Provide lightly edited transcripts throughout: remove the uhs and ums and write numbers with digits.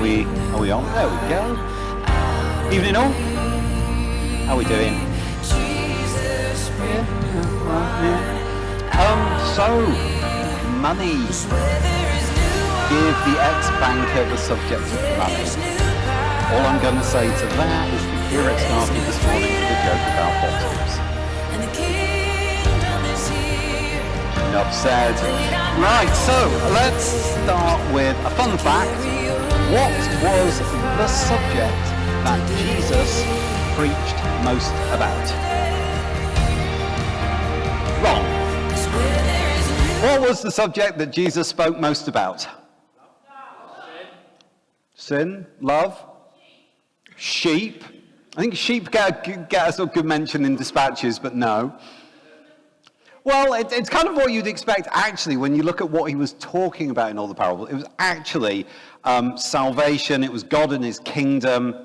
Are we on? There we go. Evening all. How are we doing? So money. Give the ex-banker the subject of money. All I'm going to say to that is the Kira started this morning with a joke about bottles. Enough said. Right, so let's start with a fun fact. What was the subject that Jesus preached most about? Wrong. What was the subject that Jesus spoke most about? Sin, love, sheep. I think sheep get a sort of good mention in dispatches, but no. Well, it's kind of what you'd expect, actually, when you look at what he was talking about in all the parables. It was actually salvation. It was God and his kingdom.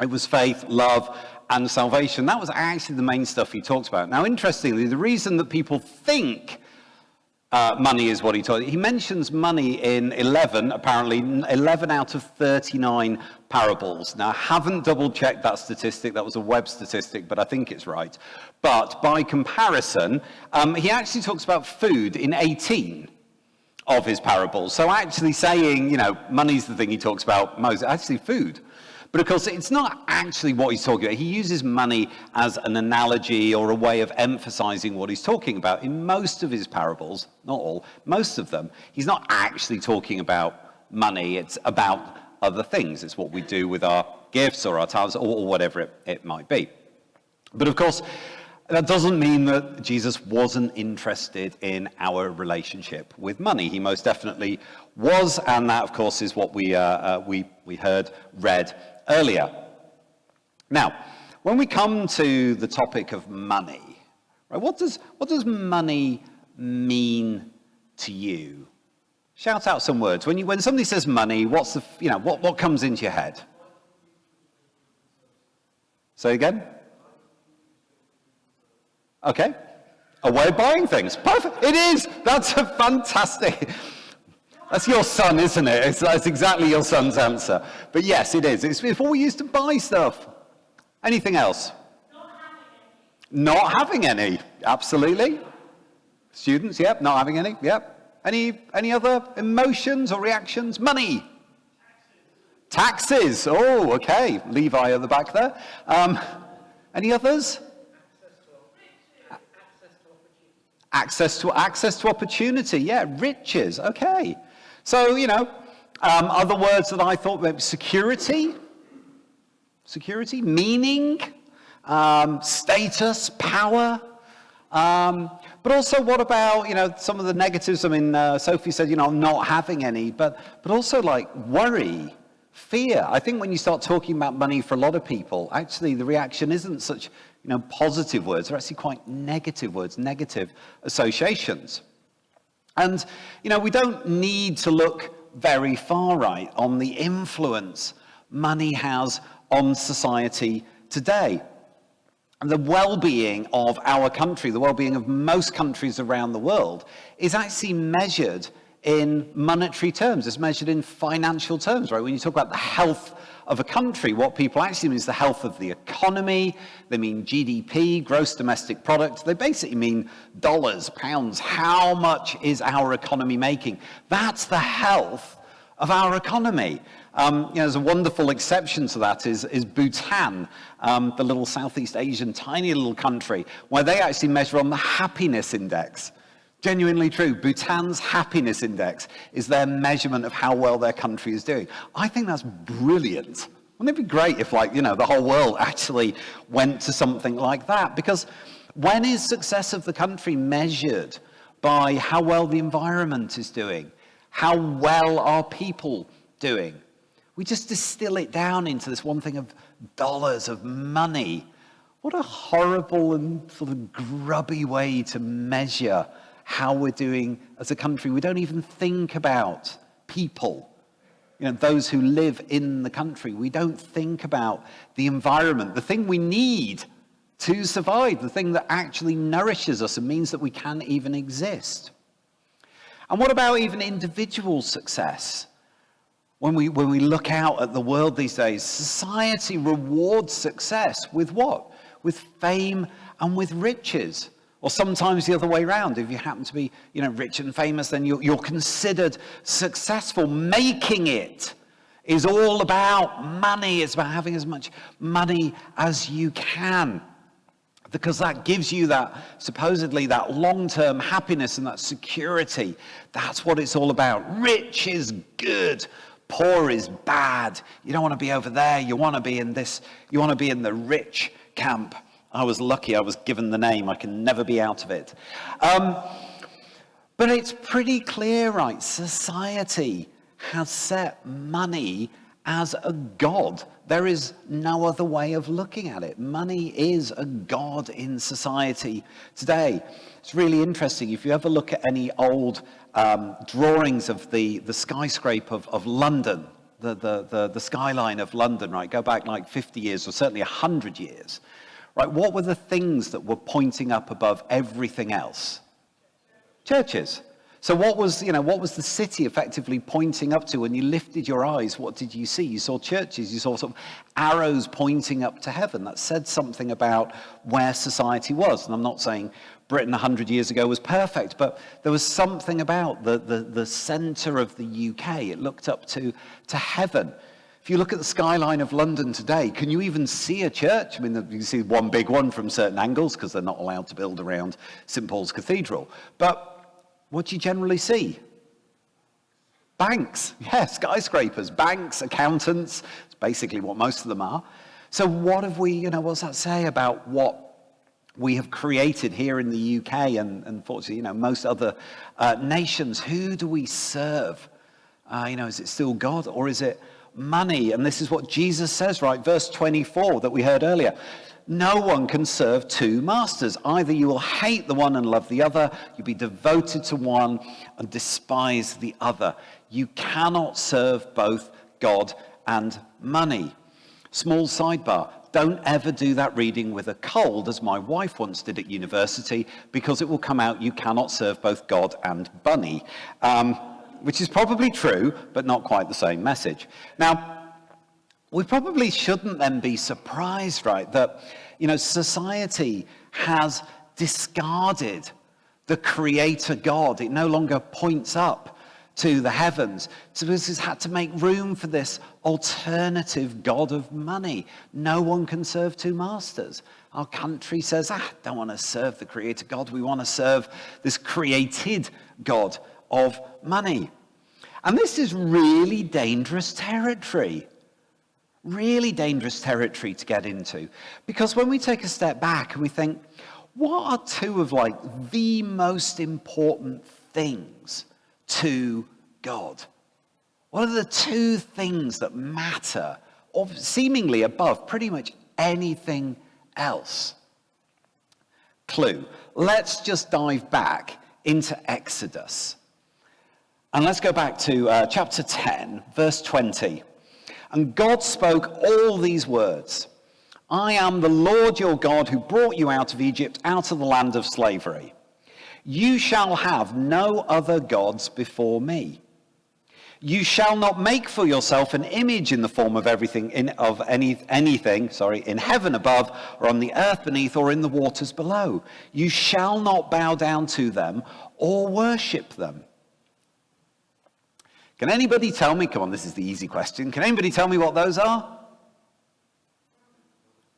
It was faith, love, and salvation. That was actually the main stuff he talked about. Now, interestingly, the reason that people think money is what he taught. He mentions money in 11 out of 39 parables. Now, I haven't double-checked that statistic. That was a web statistic, but I think it's right. But by comparison, he actually talks about food in 18 of his parables. So actually saying, money's the thing he talks about most, actually food. But of course, it's not actually what he's talking about. He uses money as an analogy or a way of emphasizing what he's talking about. In most of his parables, not all, most of them, he's not actually talking about money. It's about other things. It's what we do with our gifts or our talents or whatever it might be. But of course, that doesn't mean that Jesus wasn't interested in our relationship with money. He most definitely was, and that, of course, is what we read earlier. Now, when we come to the topic of money, right, what does money mean to you? Shout out some words. When somebody says money, what's what comes into your head? Say again. Okay. A way of buying things. Perfect. It is. That's a fantastic. That's your son, isn't it? That's exactly your son's answer. But yes, it is. It's what we use to buy stuff. Anything else? Not having any. Absolutely. Students, yep. Not having any, yep. Any other emotions or reactions? Money. Taxes. Oh, okay. Levi at the back there. Any others? Access to opportunity. Yeah, riches. Okay. So, other words that I thought maybe security, meaning, status, power. But also what about, some of the negatives? I mean, Sophie said, not having any, but also like worry, fear. I think when you start talking about money for a lot of people, actually the reaction isn't such, positive words. They're actually quite negative words, negative associations. And, we don't need to look very far, right, on the influence money has on society today. And the well-being of our country, the well-being of most countries around the world, is actually measured in monetary terms. It's measured in financial terms, right? When you talk about the health of a country, what people actually mean is the health of the economy. They mean GDP, gross domestic product. They basically mean dollars, pounds. How much is our economy making? That's the health of our economy. There's a wonderful exception to that is Bhutan, the little Southeast Asian tiny little country, where they actually measure on the happiness index. Genuinely true. Bhutan's happiness index is their measurement of how well their country is doing. I think that's brilliant. Wouldn't it be great if, the whole world actually went to something like that? Because when is success of the country measured by how well the environment is doing? How well are people doing? We just distill it down into this one thing of dollars, of money. What a horrible and sort of grubby way to measure how we're doing as a country. We don't even think about people, those who live in the country. We don't think about the environment, the thing we need to survive, the thing that actually nourishes us and means that we can even exist. And what about even individual success? When we look out at the world these days, society rewards success with what? With fame and with riches. Or sometimes the other way around. If you happen to be, rich and famous, then you're considered successful. Making it is all about money. It's about having as much money as you can. Because that gives you supposedly that long-term happiness and that security. That's what it's all about. Rich is good. Poor is bad. You don't want to be over there. You want to be in this. You want to be in the rich camp. I was lucky I was given the name. I can never be out of it. But it's pretty clear, right? Society has set money as a god. There is no other way of looking at it. Money is a god in society today. It's really interesting. If you ever look at any old drawings of the skyscraper of London, the skyline of London, right? Go back like 50 years or certainly 100 years. Right, what were the things that were pointing up above everything else? Churches. So what was the city effectively pointing up to? When you lifted your eyes, what did you see? You saw churches, you saw sort of arrows pointing up to heaven. That said something about where society was. And I'm not saying Britain 100 years ago was perfect, but there was something about the center of the UK. It looked up to heaven. If you look at the skyline of London today, can you even see a church? I mean, you can see one big one from certain angles because they're not allowed to build around St. Paul's Cathedral. But what do you generally see? Banks, skyscrapers, banks, accountants. It's basically what most of them are. So what have we, what's that say about what we have created here in the UK and unfortunately, most other nations? Who do we serve? Is it still God or is it money? And this is what Jesus says, right? Verse 24 that we heard earlier. No one can serve two masters. Either you will hate the one and love the other, you'll be devoted to one and despise the other. You cannot serve both God and money. Small sidebar. Don't ever do that reading with a cold, as my wife once did at university, because it will come out you cannot serve both God and bunny. Which is probably true, but not quite the same message. Now, we probably shouldn't then be surprised, right, that, society has discarded the creator God. It no longer points up to the heavens. So this has had to make room for this alternative God of money. No one can serve two masters. Our country says, don't want to serve the creator God. We want to serve this created God of money. And this is really dangerous territory. Really dangerous territory to get into. Because when we take a step back and we think, what are two of the most important things to God? What are the two things that matter, or seemingly above pretty much anything else? Clue. Let's just dive back into Exodus. And let's go back to chapter 10, verse 20. And God spoke all these words. I am the Lord your God who brought you out of Egypt, out of the land of slavery. You shall have no other gods before me. You shall not make for yourself an image in the form of anything in heaven above, or on the earth beneath, or in the waters below. You shall not bow down to them or worship them. Can anybody tell me, come on, this is the easy question. Can anybody tell me what those are?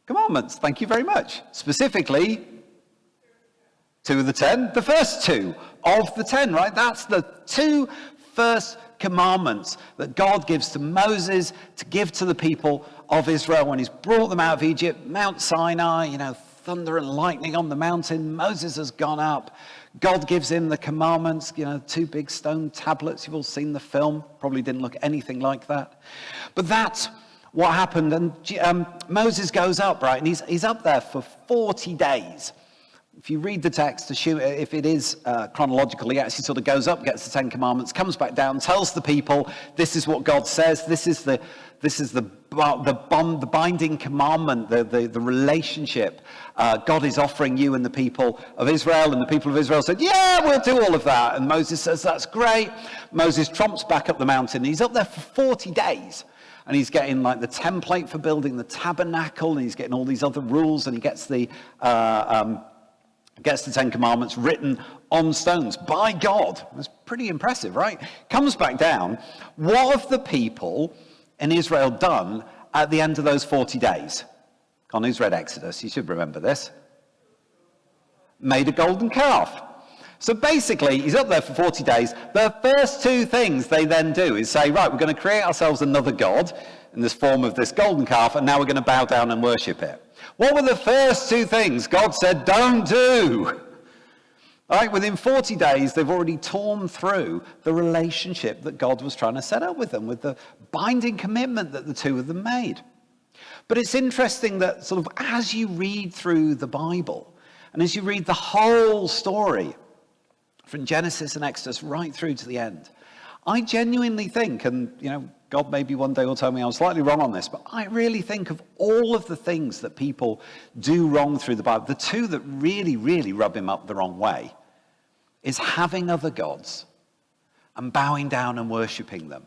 Commandments, thank you very much. Specifically, 2 of the 10, the first 2 of the 10, right? That's the 2 first commandments that God gives to Moses to give to the people of Israel when he's brought them out of Egypt, Mount Sinai, thunder and lightning on the mountain. Moses has gone up. God gives him the commandments, 2 big stone tablets. You've all seen the film. Probably didn't look anything like that. But that's what happened. And Moses goes up, right? And he's up there for 40 days. If you read the text, assume if it is chronological, he actually sort of goes up, gets the Ten Commandments, comes back down, tells the people, this is what God says, this is the binding commandment, the relationship God is offering you and the people of Israel. And the people of Israel said, yeah, we'll do all of that. And Moses says, that's great. Moses tromps back up the mountain. He's up there for 40 days. And he's getting like the template for building the tabernacle, and he's getting all these other rules, and he gets the Ten Commandments written on stones by God. It's pretty impressive, right? Comes back down. What have the people in Israel done at the end of those 40 days? Con, who's read Exodus? You should remember this. Made a golden calf. So basically, he's up there for 40 days. The first two things they then do is say, right, we're going to create ourselves another god in this form of this golden calf, and now we're going to bow down and worship it. What were the first two things God said don't do? Right, within 40 days, they've already torn through the relationship that God was trying to set up with them, with the binding commitment that the two of them made. But it's interesting that sort of as you read through the Bible, and as you read the whole story, from Genesis and Exodus right through to the end, I genuinely think, and God maybe one day will tell me I'm slightly wrong on this, but I really think of all of the things that people do wrong through the Bible, the two that really, really rub him up the wrong way is having other gods and bowing down and worshipping them.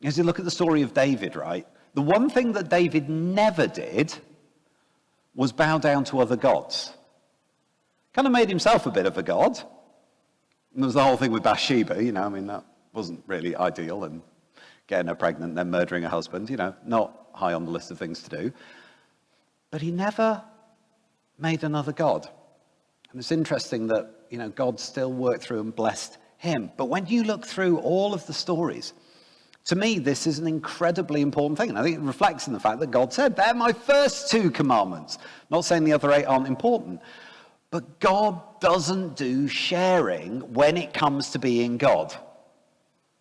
As you look at the story of David, right, the one thing that David never did was bow down to other gods. Kind of made himself a bit of a god. And there was the whole thing with Bathsheba, that wasn't really ideal, and getting her pregnant, then murdering her husband, not high on the list of things to do. But he never made another god. And it's interesting that, God still worked through and blessed him. But when you look through all of the stories, to me, this is an incredibly important thing. And I think it reflects in the fact that God said, they're my first two commandments. Not saying the other 8 aren't important. But God doesn't do sharing when it comes to being God.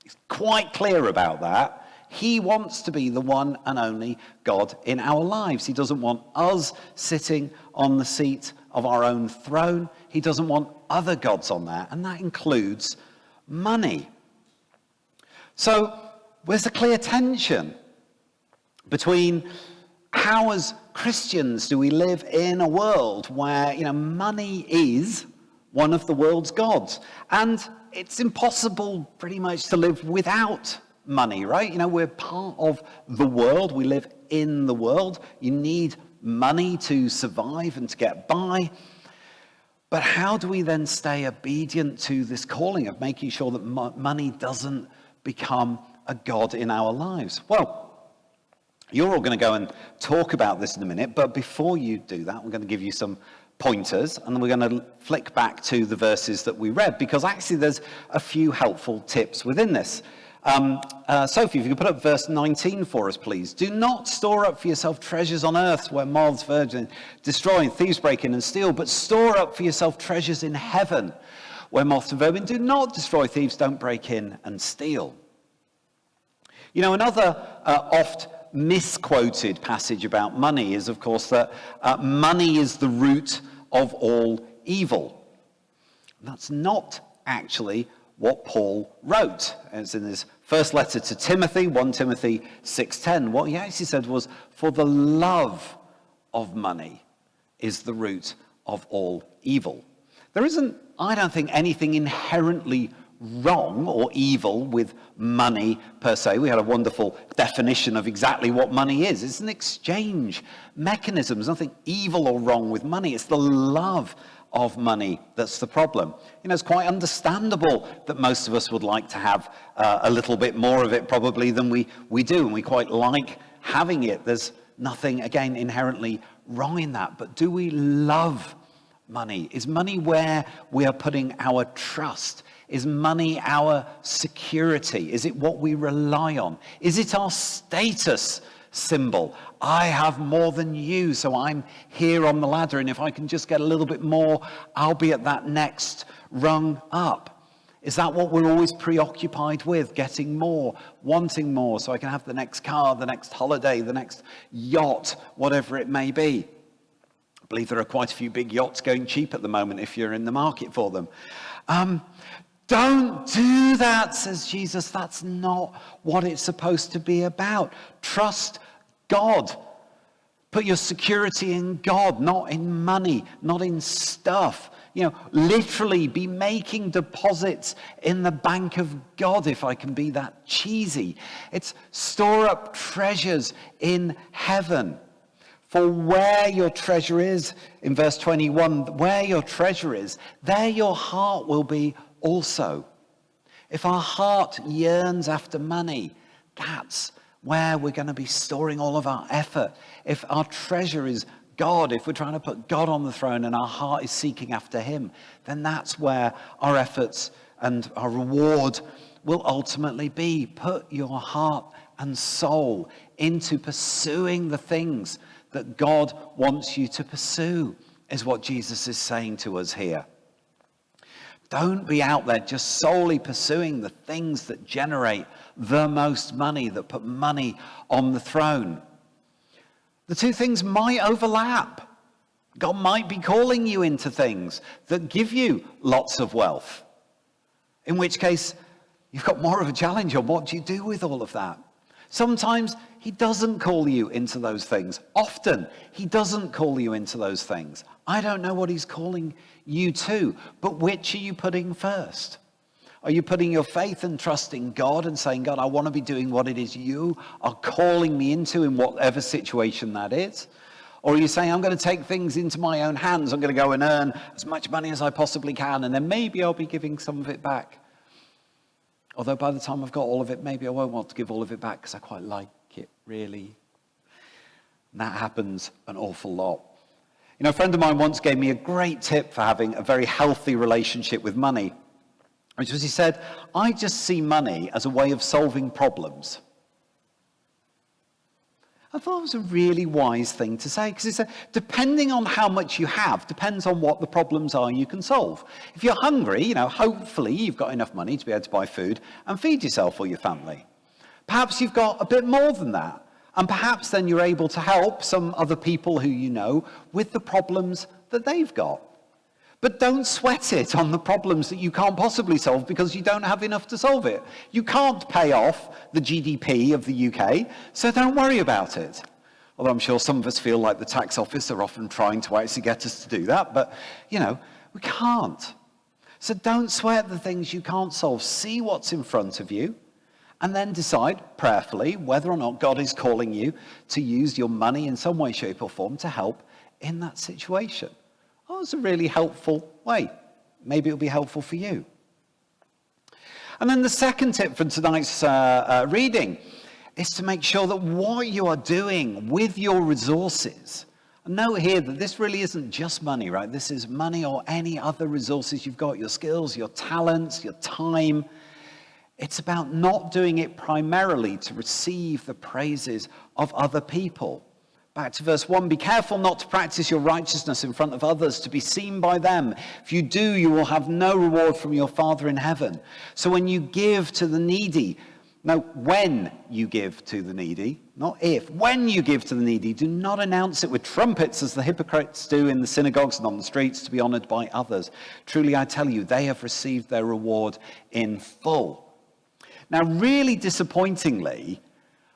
He's quite clear about that. He wants to be the one and only God in our lives. He doesn't want us sitting on the seat of our own throne. He doesn't want other gods on there, and that includes money. So there's a clear tension between how as Christians do we live in a world where, money is one of the world's gods. And it's impossible pretty much to live without money, right? We're part of the world. We live in the world. You need money to survive and to get by. But how do we then stay obedient to this calling of making sure that money doesn't become a god in our lives? Well, you're all going to go and talk about this in a minute, but before you do that, we're going to give you some pointers, and then we're going to flick back to the verses that we read, because actually there's a few helpful tips within this. Sophie, if you could put up verse 19 for us, please. Do not store up for yourself treasures on earth where moths, vermin destroy and thieves break in and steal, but store up for yourself treasures in heaven where moths and vermin do not destroy, thieves don't break in and steal. Another oft misquoted passage about money is, of course, that money is the root of all evil. That's not actually what Paul wrote. It's in his first letter to Timothy, 1 Timothy 6:10. What he actually said was, for the love of money is the root of all evil. There isn't, I don't think, anything inherently wrong or evil with money per se. We had a wonderful definition of exactly what money is. It's an exchange mechanism. There's nothing evil or wrong with money. It's the love of money that's the problem. It's quite understandable that most of us would like to have a little bit more of it probably than we do, and we quite like having it. There's nothing, again, inherently wrong in that. But do we love money? Is money where we are putting our trust? Is money our security? Is it what we rely on? Is it our status symbol? I have more than you, so I'm here on the ladder, and if I can just get a little bit more, I'll be at that next rung up. Is that what we're always preoccupied with? Getting more, wanting more, so I can have the next car, the next holiday, the next yacht, whatever it may be. I believe there are quite a few big yachts going cheap at the moment if you're in the market for them. Don't do that, says Jesus. That's not what it's supposed to be about. Trust God. Put your security in God, not in money, not in stuff. Literally be making deposits in the bank of God, if I can be that cheesy. It's store up treasures in heaven. For where your treasure is, in verse 21, where your treasure is, there your heart will be also. If our heart yearns after money, that's where we're going to be storing all of our effort. If our treasure is God, if we're trying to put God on the throne and our heart is seeking after him, then that's where our efforts and our reward will ultimately be. Put your heart and soul into pursuing the things that God wants you to pursue, is what Jesus is saying to us here. Don't be out there just solely pursuing the things that generate the most money, that put money on the throne. The two things might overlap. God might be calling you into things that give you lots of wealth, in which case you've got more of a challenge on what do you do with all of that. Sometimes he doesn't call you into those things. Often he doesn't call you into those things. I don't know what he's calling you to, but which are you putting first? Are you putting your faith and trust in God and saying, God, I want to be doing what it is you are calling me into in whatever situation that is? Or are you saying, I'm going to take things into my own hands. I'm going to go and earn as much money as I possibly can, and then maybe I'll be giving some of it back. Although by the time I've got all of it, maybe I won't want to give all of it back because I quite like it, really. And that happens an awful lot. A friend of mine once gave me a great tip for having a very healthy relationship with money, which was, he said, I just see money as a way of solving problems. I thought it was a really wise thing to say, because he said, depending on how much you have, depends on what the problems are you can solve. If you're hungry, hopefully you've got enough money to be able to buy food and feed yourself or your family. Perhaps you've got a bit more than that, and perhaps then you're able to help some other people who you know with the problems that they've got. But don't sweat it on the problems that you can't possibly solve because you don't have enough to solve it. You can't pay off the GDP of the UK, so don't worry about it. Although I'm sure some of us feel like the tax office are often trying to actually get us to do that, but, we can't. So don't sweat the things you can't solve. See what's in front of you, and then decide prayerfully whether or not God is calling you to use your money in some way, shape, or form to help in that situation. Oh, it's a really helpful way. Maybe it'll be helpful for you. And then the second tip for tonight's reading is to make sure that what you are doing with your resources, and note here that this really isn't just money, right? This is money or any other resources you've got, your skills, your talents, your time. It's about not doing it primarily to receive the praises of other people. Back to verse 1, be careful not to practice your righteousness in front of others to be seen by them. If you do, you will have no reward from your Father in heaven. So when you give to the needy, no, when you give to the needy, not if, when you give to the needy, do not announce it with trumpets as the hypocrites do in the synagogues and on the streets to be honored by others. Truly, I tell you, they have received their reward in full. Now, really disappointingly,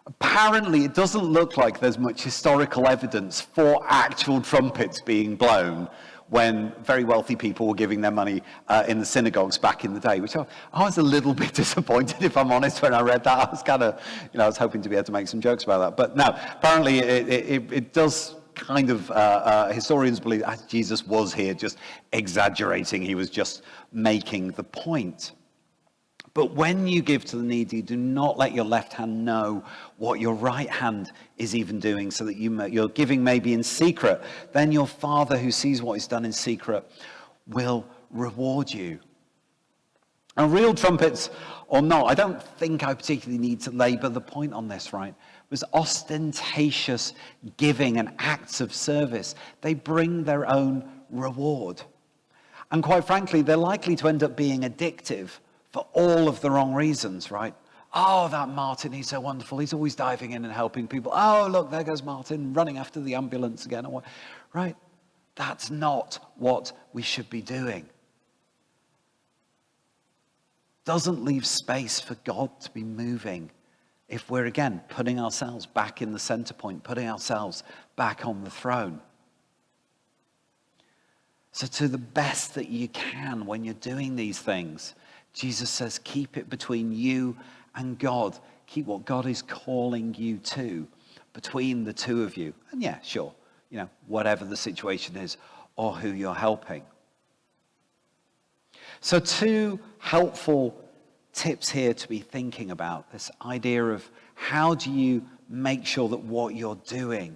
apparently, it doesn't look like there's much historical evidence for actual trumpets being blown when very wealthy people were giving their money in the synagogues back in the day, which I was a little bit disappointed, if I'm honest, when I read that. I was kind of, I was hoping to be able to make some jokes about that. But no, apparently it does kind of, historians believe Jesus was here just exaggerating. He was just making the point. But when you give to the needy, do not let your left hand know what your right hand is even doing, so that your giving may be in secret. Then your Father who sees what is done in secret will reward you. And real trumpets or not, I don't think I particularly need to labor the point on this, right? It was ostentatious giving and acts of service. They bring their own reward. And quite frankly, they're likely to end up being addictive for all of the wrong reasons, right? Oh, that Martin, he's so wonderful. He's always diving in and helping people. Oh, look, there goes Martin running after the ambulance again. Right? That's not what we should be doing. Doesn't leave space for God to be moving if we're, again, putting ourselves back in the center point, putting ourselves back on the throne. So to the best that you can when you're doing these things, Jesus says, keep it between you and God. Keep what God is calling you to between the two of you. And yeah, sure, whatever the situation is or who you're helping. So 2 helpful tips here to be thinking about, this idea of how do you make sure that what you're doing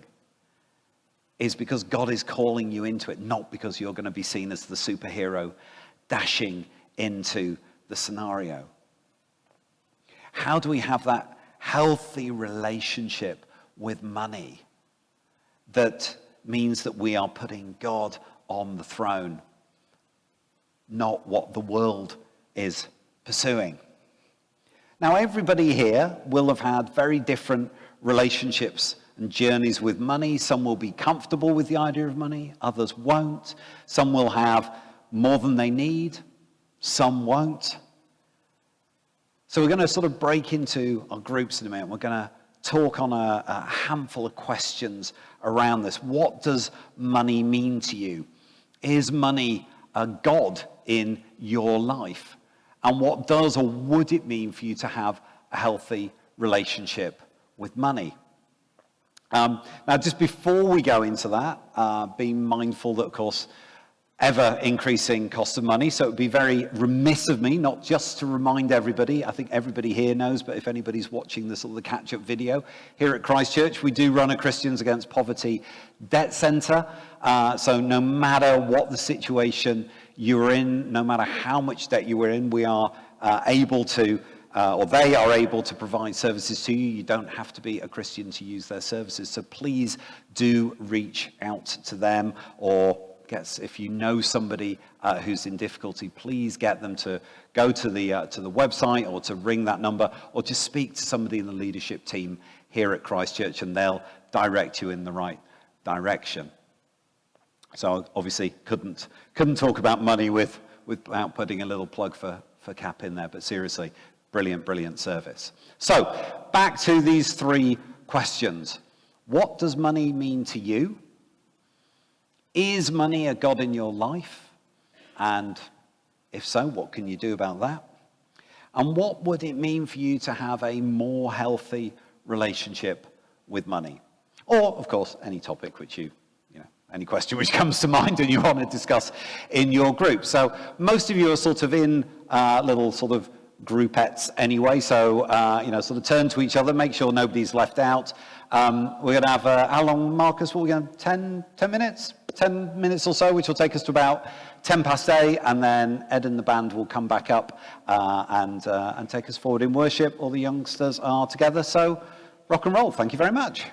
is because God is calling you into it, not because you're going to be seen as the superhero dashing into the scenario. How do we have that healthy relationship with money that means that we are putting God on the throne, not what the world is pursuing? Now, everybody here will have had very different relationships and journeys with money. Some will be comfortable with the idea of money, others won't. Some will have more than they need, some won't. So we're going to sort of break into our groups in a minute. We're going to talk on a handful of questions around this. What does money mean to you? Is money a God in your life? And what does or would it mean for you to have a healthy relationship with money? Now, just before we go into that, being mindful that, of course, ever increasing cost of money. So it would be very remiss of me not just to remind everybody, I think everybody here knows, but if anybody's watching this sort of the catch-up video, here at Christ Church, we do run a Christians Against Poverty debt centre. So no matter what the situation you're in, no matter how much debt you were in, we are able to, or they are able to provide services to you. You don't have to be a Christian to use their services. So please do reach out to them, or if you know somebody who's in difficulty, please get them to go to the website or to ring that number or to speak to somebody in the leadership team here at Christ Church, and they'll direct you in the right direction. So obviously couldn't talk about money without putting a little plug for CAP in there, but seriously, brilliant service. So back to these 3 questions. What does money mean to you? Is money a God in your life? And if so, what can you do about that? And what would it mean for you to have a more healthy relationship with money? Or, of course, any topic which any question which comes to mind and you want to discuss in your group. So most of you are sort of in little sort of groupettes anyway, so sort of turn to each other, make sure nobody's left out. We're going to have, how long, Marcus? We're going to 10 minutes? 10 minutes or so, which will take us to about 8:10, and then Ed and the band will come back up and take us forward in worship. All the youngsters are together, so rock and roll. Thank you very much.